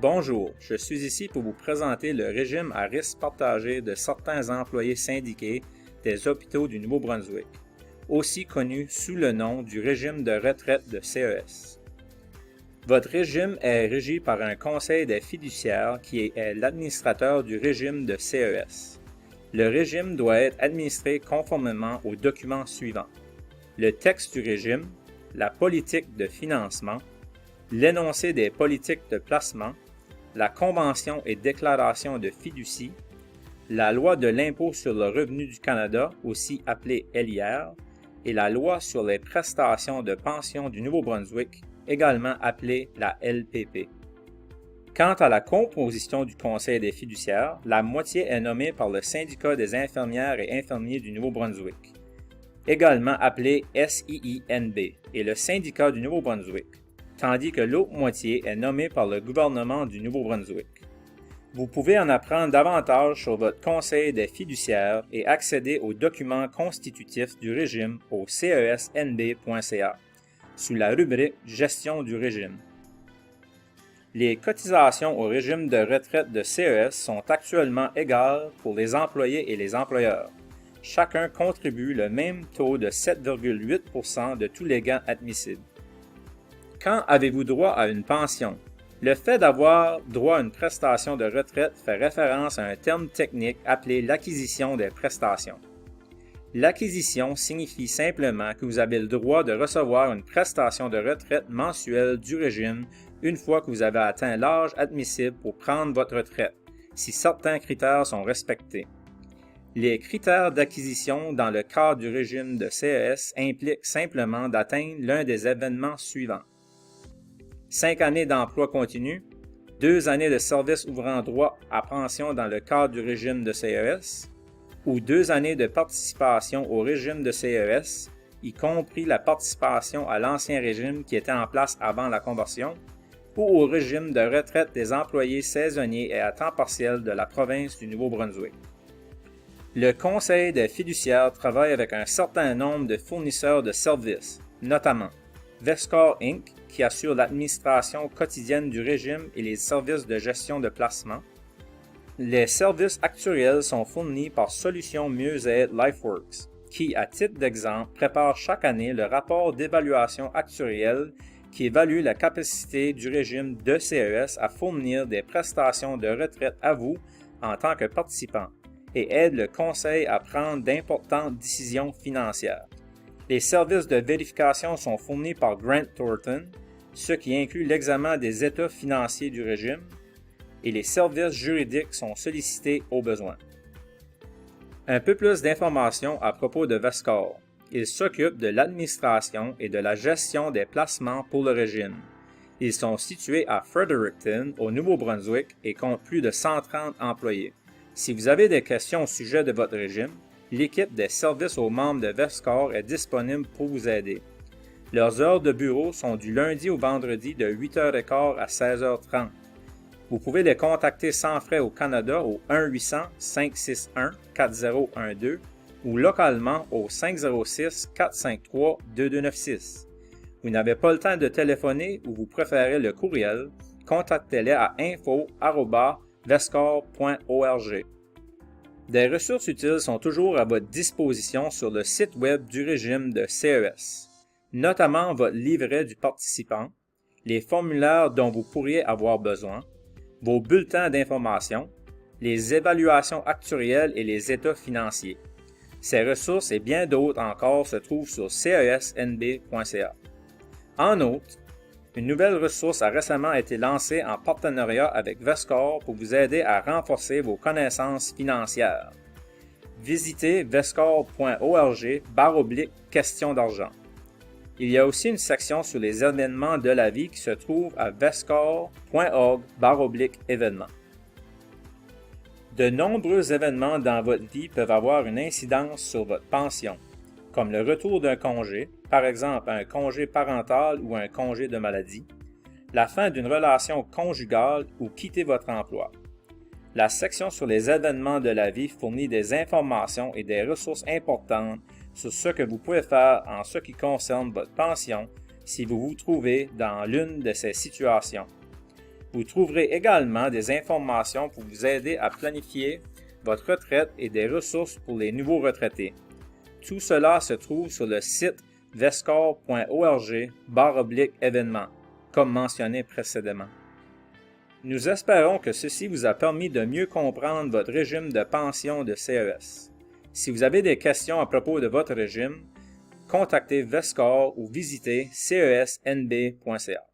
Bonjour, je suis ici pour vous présenter le régime à risque partagé de certains employés syndiqués des hôpitaux du Nouveau-Brunswick, aussi connu sous le nom du régime de retraite de CES. Votre régime est régi par un conseil des fiduciaires qui est l'administrateur du régime de CES. Le régime doit être administré conformément aux documents suivants: le texte du régime, la politique de financement, l'énoncé des politiques de placement, la convention et déclaration de fiducie, la loi de l'impôt sur le revenu du Canada, aussi appelée LIR, et la loi sur les prestations de pension du Nouveau-Brunswick, également appelée la LPP. Quant à la composition du Conseil des fiduciaires, la moitié est nommée par le Syndicat des infirmières et infirmiers du Nouveau-Brunswick, également appelé SIINB, et le Syndicat du Nouveau-Brunswick, tandis que l'autre moitié est nommée par le gouvernement du Nouveau-Brunswick. Vous pouvez en apprendre davantage sur votre conseil des fiduciaires et accéder aux documents constitutifs du régime au cesnb.ca, sous la rubrique « Gestion du régime ». Les cotisations au régime de retraite de CES sont actuellement égales pour les employés et les employeurs. Chacun contribue le même taux de 7,8% de tous les gains admissibles. Quand avez-vous droit à une pension? Le fait d'avoir droit à une prestation de retraite fait référence à un terme technique appelé l'acquisition des prestations. L'acquisition signifie simplement que vous avez le droit de recevoir une prestation de retraite mensuelle du régime une fois que vous avez atteint l'âge admissible pour prendre votre retraite, si certains critères sont respectés. Les critères d'acquisition dans le cadre du régime de CES impliquent simplement d'atteindre l'un des événements suivants: 5 années d'emploi continu, 2 années de service ouvrant droit à pension dans le cadre du régime de CES, ou 2 années de participation au régime de CES, y compris la participation à l'ancien régime qui était en place avant la conversion, ou au régime de retraite des employés saisonniers et à temps partiel de la province du Nouveau-Brunswick. Le Conseil des fiduciaires travaille avec un certain nombre de fournisseurs de services, notamment Vescore Inc., qui assure l'administration quotidienne du régime et les services de gestion de placement. Les services actuariels sont fournis par Solutions Mieux-être LifeWorks, qui, à titre d'exemple, prépare chaque année le rapport d'évaluation actuarielle qui évalue la capacité du régime de CES à fournir des prestations de retraite à vous en tant que participant et aide le conseil à prendre d'importantes décisions financières. Les services de vérification sont fournis par Grant Thornton, ce qui inclut l'examen des états financiers du régime, et les services juridiques sont sollicités au besoin. Un peu plus d'informations à propos de Vescore. Ils s'occupent de l'administration et de la gestion des placements pour le régime. Ils sont situés à Fredericton, au Nouveau-Brunswick, et comptent plus de 130 employés. Si vous avez des questions au sujet de votre régime, l'équipe des services aux membres de Vescore est disponible pour vous aider. Leurs heures de bureau sont du lundi au vendredi de 8h15 à 16h30. Vous pouvez les contacter sans frais au Canada au 1-800-561-4012 ou localement au 506-453-2296. Vous n'avez pas le temps de téléphoner ou vous préférez le courriel, contactez-les à info@vescore.org. Des ressources utiles sont toujours à votre disposition sur le site web du régime de CES, notamment votre livret du participant, les formulaires dont vous pourriez avoir besoin, vos bulletins d'information, les évaluations actuarielles et les états financiers. Ces ressources et bien d'autres encore se trouvent sur cesnb.ca. En outre, une nouvelle ressource a récemment été lancée en partenariat avec Vescore pour vous aider à renforcer vos connaissances financières. Visitez vescore.org/questions d'argent. Il y a aussi une section sur les événements de la vie qui se trouve à vescore.org/événements. De nombreux événements dans votre vie peuvent avoir une incidence sur votre pension, comme le retour d'un congé, par exemple un congé parental ou un congé de maladie, la fin d'une relation conjugale ou quitter votre emploi. La section sur les événements de la vie fournit des informations et des ressources importantes sur ce que vous pouvez faire en ce qui concerne votre pension si vous vous trouvez dans l'une de ces situations. Vous trouverez également des informations pour vous aider à planifier votre retraite et des ressources pour les nouveaux retraités. Tout cela se trouve sur le site vescore.org/événements, comme mentionné précédemment. Nous espérons que ceci vous a permis de mieux comprendre votre régime de pension de CES. Si vous avez des questions à propos de votre régime, contactez Vescore ou visitez cesnb.ca.